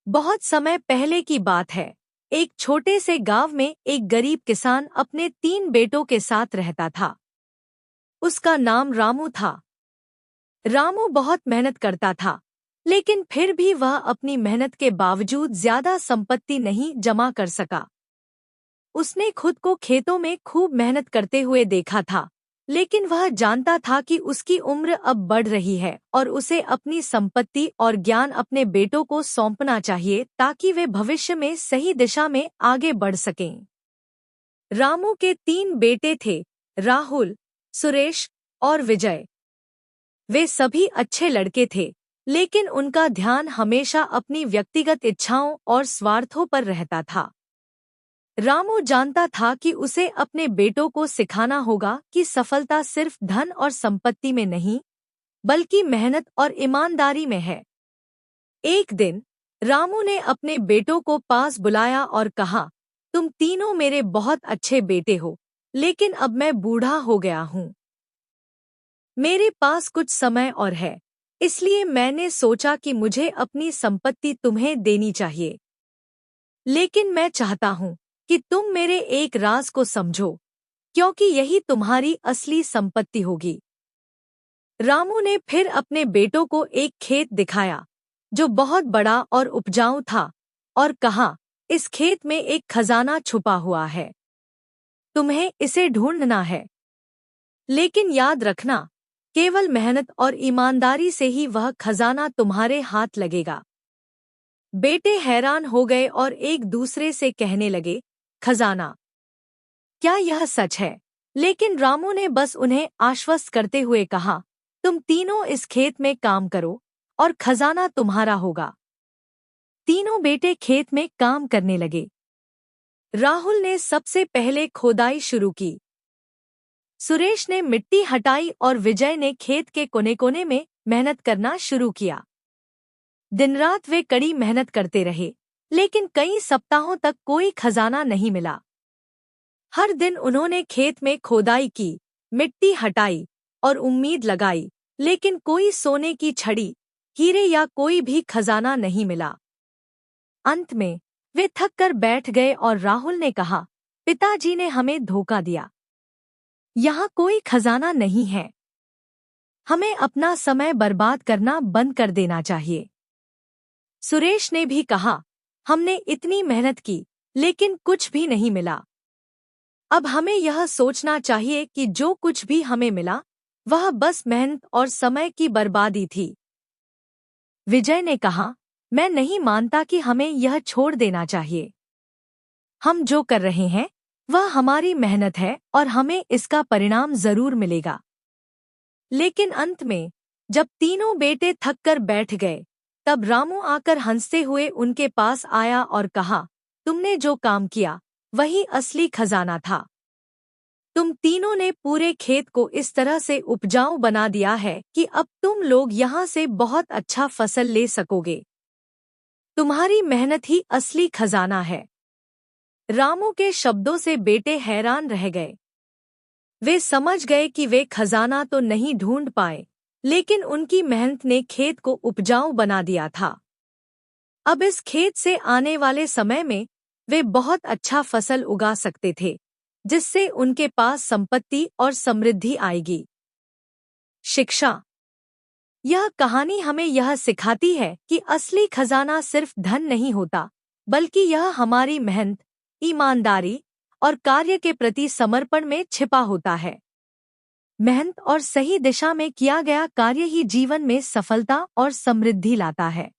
बहुत समय पहले की बात है। एक छोटे से गांव में एक गरीब किसान अपने 3 बेटों के साथ रहता था। उसका नाम रामू था। रामू बहुत मेहनत करता था, लेकिन फिर भी वह अपनी मेहनत के बावजूद ज्यादा संपत्ति नहीं जमा कर सका। उसने खुद को खेतों में खूब मेहनत करते हुए देखा था, लेकिन वह जानता था कि उसकी उम्र अब बढ़ रही है और उसे अपनी संपत्ति और ज्ञान अपने बेटों को सौंपना चाहिए ताकि वे भविष्य में सही दिशा में आगे बढ़ सकें। रामू के 3 बेटे थे, राहुल, सुरेश और विजय। वे सभी अच्छे लड़के थे, लेकिन उनका ध्यान हमेशा अपनी व्यक्तिगत इच्छाओं और स्वार्थों पर रहता था। रामू जानता था कि उसे अपने बेटों को सिखाना होगा कि सफलता सिर्फ धन और संपत्ति में नहीं, बल्कि मेहनत और ईमानदारी में है। एक दिन रामू ने अपने बेटों को पास बुलाया और कहा, तुम तीनों मेरे बहुत अच्छे बेटे हो, लेकिन अब मैं बूढ़ा हो गया हूँ। मेरे पास कुछ समय और है, इसलिए मैंने सोचा कि मुझे अपनी संपत्ति तुम्हें देनी चाहिए। लेकिन मैं चाहता हूँ कि तुम मेरे एक राज को समझो, क्योंकि यही तुम्हारी असली संपत्ति होगी। रामू ने फिर अपने बेटों को एक खेत दिखाया, जो बहुत बड़ा और उपजाऊ था, और कहा, इस खेत में एक खजाना छुपा हुआ है। तुम्हें इसे ढूंढना है। लेकिन याद रखना, केवल मेहनत और ईमानदारी से ही वह खजाना तुम्हारे हाथ लगेगा। बेटे हैरान हो गए और एक दूसरे से कहने लगे, खजाना? क्या यह सच है? लेकिन रामू ने बस उन्हें आश्वस्त करते हुए कहा, तुम तीनों इस खेत में काम करो और खजाना तुम्हारा होगा। तीनों बेटे खेत में काम करने लगे। राहुल ने सबसे पहले खोदाई शुरू की। सुरेश ने मिट्टी हटाई और विजय ने खेत के कोने-कोने में मेहनत करना शुरू किया। दिन रात वे कड़ी मेहनत करते रहे, लेकिन कई सप्ताहों तक कोई खजाना नहीं मिला। हर दिन उन्होंने खेत में खोदाई की, मिट्टी हटाई और उम्मीद लगाई, लेकिन कोई सोने की छड़ी, हीरे या कोई भी खजाना नहीं मिला। अंत में वे थक कर बैठ गए और राहुल ने कहा, पिताजी ने हमें धोखा दिया। यहाँ कोई खजाना नहीं है। हमें अपना समय बर्बाद करना बंद कर देना चाहिए। सुरेश ने भी कहा, हमने इतनी मेहनत की, लेकिन कुछ भी नहीं मिला। अब हमें यह सोचना चाहिए कि जो कुछ भी हमें मिला, वह बस मेहनत और समय की बर्बादी थी। विजय ने कहा, मैं नहीं मानता कि हमें यह छोड़ देना चाहिए। हम जो कर रहे हैं, वह हमारी मेहनत है और हमें इसका परिणाम जरूर मिलेगा। लेकिन अंत में, जब तीनों बेटे थक कर बैठ गए, तब रामू आकर हंसते हुए उनके पास आया और कहा, तुमने जो काम किया, वही असली खजाना था। तुम तीनों ने पूरे खेत को इस तरह से उपजाऊ बना दिया है कि अब तुम लोग यहाँ से बहुत अच्छा फसल ले सकोगे। तुम्हारी मेहनत ही असली खजाना है। रामू के शब्दों से बेटे हैरान रह गए। वे समझ गए कि वे खजाना तो नहीं ढूंढ पाए, लेकिन उनकी मेहनत ने खेत को उपजाऊ बना दिया था। अब इस खेत से आने वाले समय में वे बहुत अच्छा फसल उगा सकते थे, जिससे उनके पास संपत्ति और समृद्धि आएगी। शिक्षा। यह कहानी हमें यह सिखाती है कि असली खजाना सिर्फ धन नहीं होता, बल्कि यह हमारी मेहनत, ईमानदारी और कार्य के प्रति समर्पण में छिपा होता है। मेहनत और सही दिशा में किया गया कार्य ही जीवन में सफलता और समृद्धि लाता है।